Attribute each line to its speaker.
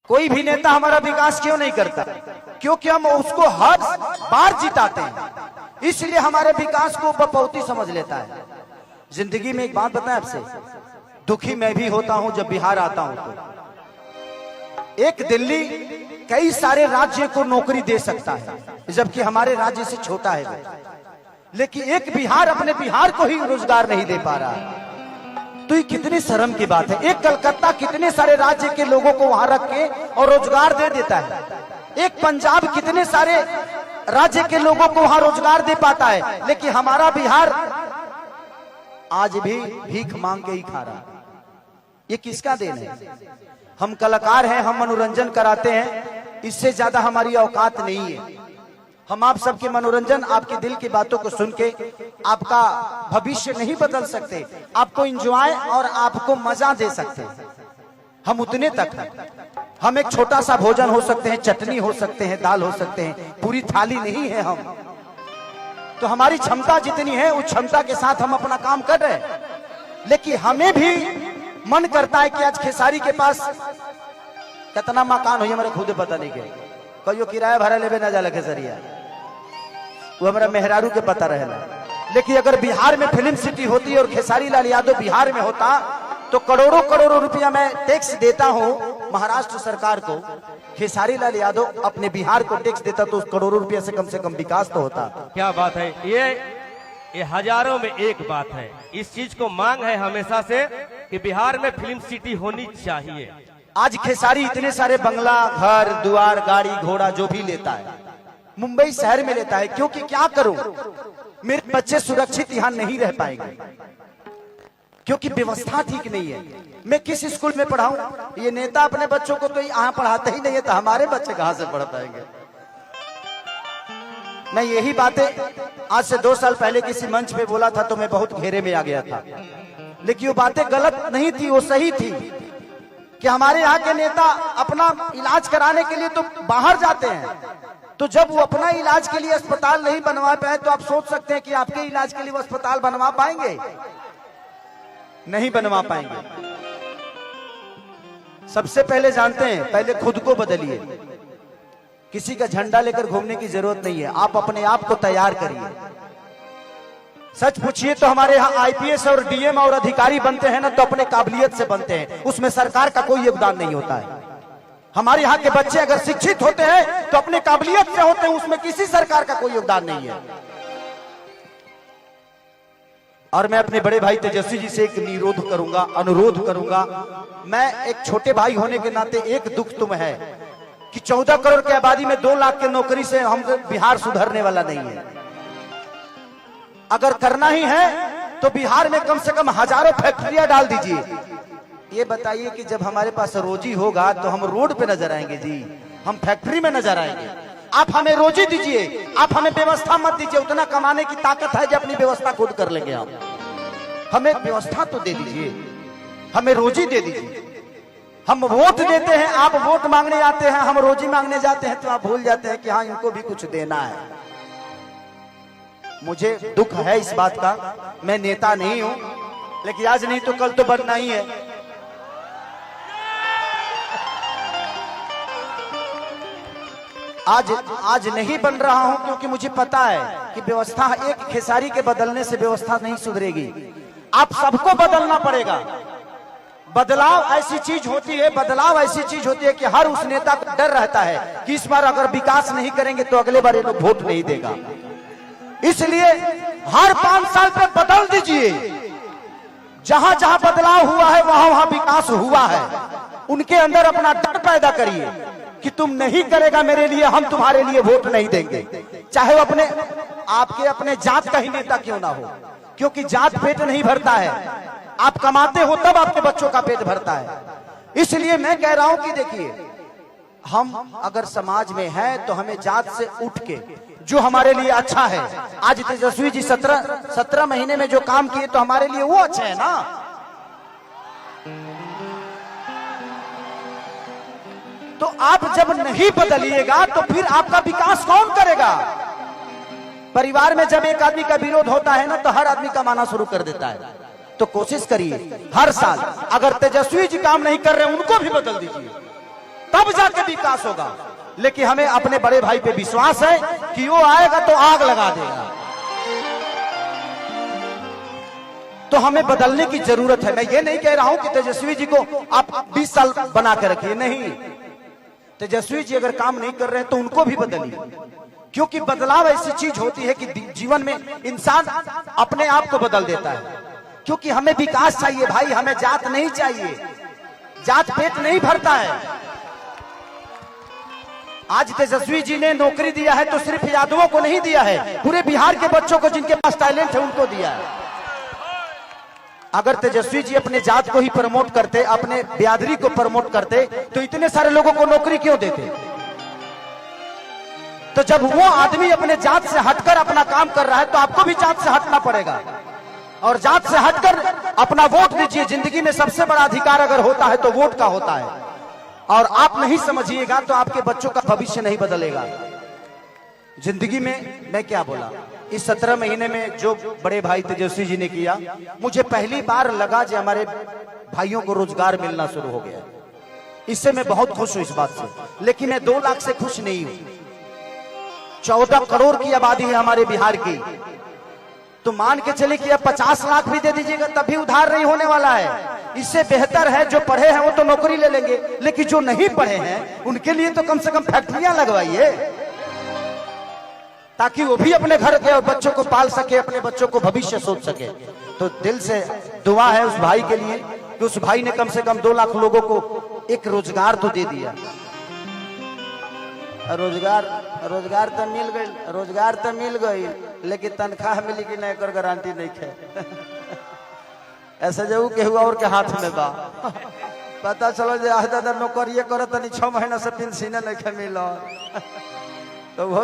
Speaker 1: कोई भी नेता हमारा विकास क्यों नहीं करता? क्योंकि हम उसको हर बार जिताते हैं, इसलिए हमारे विकास को बपौती समझ लेता है। जिंदगी में एक बात बताएं आपसे, दुखी मैं भी होता हूं जब बिहार आता हूं तो। एक दिल्ली कई सारे राज्य को नौकरी दे सकता है, जबकि हमारे राज्य से छोटा है, लेकिन एक बिहार अपने बिहार को ही रोजगार नहीं दे पा रहा है। तो ये कितनी शर्म की बात है। एक कलकत्ता कितने सारे राज्य के लोगों को वहां रख के और रोजगार दे देता है। एक पंजाब कितने सारे राज्य के लोगों को वहां रोजगार दे पाता है, लेकिन हमारा बिहार आज भी भीख मांग के ही खा रहा है। ये किसका देन है? हम कलाकार हैं, हम मनोरंजन कराते हैं, इससे ज्यादा हमारी औकात नहीं है। हम आप सबके मनोरंजन, आपके दिल की बातों को सुन के आपका भविष्य नहीं बदल सकते, आपको एंजॉय और आपको मजा दे सकते। हम उतने तक हैं। हम एक छोटा सा भोजन हो सकते हैं, चटनी हो सकते हैं, दाल हो सकते हैं, पूरी थाली नहीं है हम। तो हमारी क्षमता जितनी है उस क्षमता के साथ हम अपना काम कर रहे हैं। लेकिन हमें भी मन करता है कि आज खेसारी के पास कितना मकान हो, मेरे खुद पता नहीं क्या, कहियो किराया भाड़ा लेवे ना जाला खेसरिया, वो हमारा मेहरारू के पता रहेला। लेकिन अगर बिहार में फिल्म सिटी होती और खेसारी लाल यादव बिहार में होता तो करोड़ों करोड़ों रुपया मैं टैक्स देता हूं महाराष्ट्र सरकार को, खेसारी लाल यादव अपने बिहार को टैक्स देता तो उस करोड़ों रुपया से कम विकास तो होता।
Speaker 2: क्या बात है, ये हजारों में एक बात है। इस चीज को मांग है हमेशा से कि बिहार में फिल्म सिटी होनी चाहिए।
Speaker 1: आज खेसारी इतने सारे बंगला, घर द्वार, गाड़ी घोड़ा जो भी लेता है मुंबई शहर में लेता है, क्योंकि क्या करूं, मेरे बच्चे सुरक्षित यहां नहीं रह पाएंगे, क्योंकि व्यवस्था ठीक नहीं है। मैं किस स्कूल में पढ़ाऊं? ये नेता अपने बच्चों को तो यहाँ पढ़ाते ही नहीं है, तो हमारे बच्चे कहां से पढ़ पाएंगे? मैं यही बातें आज से 2 साल पहले किसी मंच पे बोला था तो मैं बहुत घेरे में आ गया था, लेकिन वो बातें गलत नहीं थी, वो सही थी कि हमारे यहाँ के नेता अपना इलाज कराने के लिए तो बाहर जाते हैं, तो जब वो अपना इलाज के लिए अस्पताल नहीं बनवा पाए तो आप सोच सकते हैं कि आपके इलाज के लिए वो अस्पताल बनवा पाएंगे? नहीं बनवा पाएंगे। सबसे पहले जानते हैं, पहले खुद को बदलिए। किसी का झंडा लेकर घूमने की जरूरत नहीं है, आप अपने आप को तैयार करिए। सच पूछिए तो हमारे यहाँ आईपीएस और डीएम और अधिकारी बनते हैं ना तो अपने काबिलियत से बनते हैं, उसमें सरकार का कोई योगदान नहीं होता है। हमारे यहाँ के बच्चे अगर शिक्षित होते हैं तो अपने काबिलियत से होते हैं, उसमें किसी सरकार का कोई योगदान नहीं है। और मैं अपने बड़े भाई तेजस्वी जी से एक अनुरोध करूंगा। मैं एक छोटे भाई होने के नाते एक दुख तुम है कि 14 करोड़ की आबादी में 2 लाख की नौकरी से हम बिहार सुधरने वाला नहीं है। अगर करना ही है तो बिहार में कम से कम हजारों फैक्ट्रियां डाल दीजिए। ये बताइए कि जब हमारे पास रोजी होगा तो हम रोड पे नजर आएंगे जी, हम फैक्ट्री में नजर आएंगे। आप हमें रोजी दीजिए, आप हमें व्यवस्था मत दीजिए। उतना कमाने की ताकत है कि अपनी व्यवस्था खुद कर लेंगे हम। हमें व्यवस्था तो दे दीजिए, हमें रोजी दे दीजिए। हम वोट देते हैं, आप वोट मांगने आते हैं, हम रोजी मांगने जाते हैं तो आप भूल जाते हैं कि हाँ इनको भी कुछ देना है। मुझे दुख है इस बात का, मैं नेता नहीं हूं, लेकिन आज नहीं तो कल तो बनना ही है। आज नहीं बन रहा हूं क्योंकि मुझे पता है कि व्यवस्था एक खेसारी के बदलने से व्यवस्था नहीं सुधरेगी। आप सबको बदलना पड़ेगा। बदलाव ऐसी चीज होती है कि हर उस नेता को डर रहता है कि इस बार अगर विकास नहीं करेंगे तो अगले बार ये लोग वोट नहीं देगा। इसलिए हर 5 साल पे बदल दीजिए। जहां जहां बदलाव हुआ है वहां वहां विकास हुआ है। उनके अंदर अपना डर पैदा करिए कि तुम नहीं करेगा मेरे लिए, हम तुम्हारे लिए वोट नहीं देंगे, चाहे वो आपके अपने जात का ही नेता क्यों ना हो, क्योंकि जात पेट नहीं भरता है। आप कमाते हो तब आपके बच्चों का पेट भरता है। इसलिए मैं कह रहा हूं कि देखिए, हम अगर समाज में है तो हमें जात से उठ के जो हमारे लिए अच्छा है, आज तेजस्वी जी 17 महीने में जो काम किए तो हमारे लिए वो अच्छा है ना। तो आप जब नहीं बदलिएगा तो फिर आपका विकास कौन करेगा? परिवार में जब एक आदमी का विरोध होता है ना तो हर आदमी कमाना शुरू कर देता है। तो कोशिश करिए हर साल, अगर तेजस्वी जी काम नहीं कर रहे उनको भी बदल दीजिए। तब जाके विकास होगा। लेकिन हमें अपने बड़े भाई पे विश्वास है कि वो आएगा तो आग लगा देगा। तो हमें बदलने की जरूरत है। मैं ये नहीं कह रहा हूं कि तेजस्वी जी को आप 20 साल बना के रखिए, नहीं। तेजस्वी जी अगर काम नहीं कर रहे हैं तो उनको भी बदलिए, क्योंकि बदलाव ऐसी चीज होती है कि जीवन में इंसान अपने आप को बदल देता है। क्योंकि हमें विकास चाहिए भाई, हमें जात नहीं चाहिए। जात पेट नहीं भरता है। आज तेजस्वी जी ने नौकरी दिया है तो सिर्फ यादवों को नहीं दिया है, पूरे बिहार के बच्चों को जिनके पास टैलेंट है उनको दिया है। अगर तेजस्वी जी अपने जात को ही प्रमोट करते, अपने बिरादरी को प्रमोट करते, तो इतने सारे लोगों को नौकरी क्यों देते? तो जब वो आदमी अपने जात से हटकर अपना काम कर रहा है तो आपको भी जात से हटना पड़ेगा और जात से हटकर अपना वोट दीजिए। जिंदगी में सबसे बड़ा अधिकार अगर होता है तो वोट का होता है, और आप नहीं समझिएगा तो आपके बच्चों का भविष्य नहीं बदलेगा। जिंदगी में मैं क्या बोला, इस 17 महीने में जो बड़े भाई तेजस्वी जी ने किया, मुझे पहली बार लगा कि हमारे भाइयों को रोजगार मिलना शुरू हो गया। इससे मैं बहुत खुश हूं इस बात से। लेकिन मैं 2 लाख से खुश नहीं हूं। 14 करोड़ की आबादी है हमारे बिहार की, तो मान के चले कि अब 50 लाख भी दे दीजिएगा तब भी उधार नहीं होने वाला है। इससे बेहतर है जो पढ़े हैं वो तो नौकरी ले लेंगे, लेकिन जो नहीं पढ़े हैं उनके लिए तो कम से कम फैक्ट्रियां लगवाइए, ताकि वो भी अपने घर के और बच्चों को पाल सके, अपने बच्चों को भविष्य सोच सके। तो दिल से दुआ है उस भाई के लिए कि उस भाई ने कम से कम 2 लाख लोगों को एक रोजगार तो दे दिया। रोजगार तो मिल गई, लेकिन तनख्वाह मिली कि नहीं कर गारंटी नहीं है। ऐसे जो केहू और के हाथ में बा, पता चलो जे आज दादा नौकरिए करत नहीं 6 महीना से पेंशन नहीं मिला तो बहुत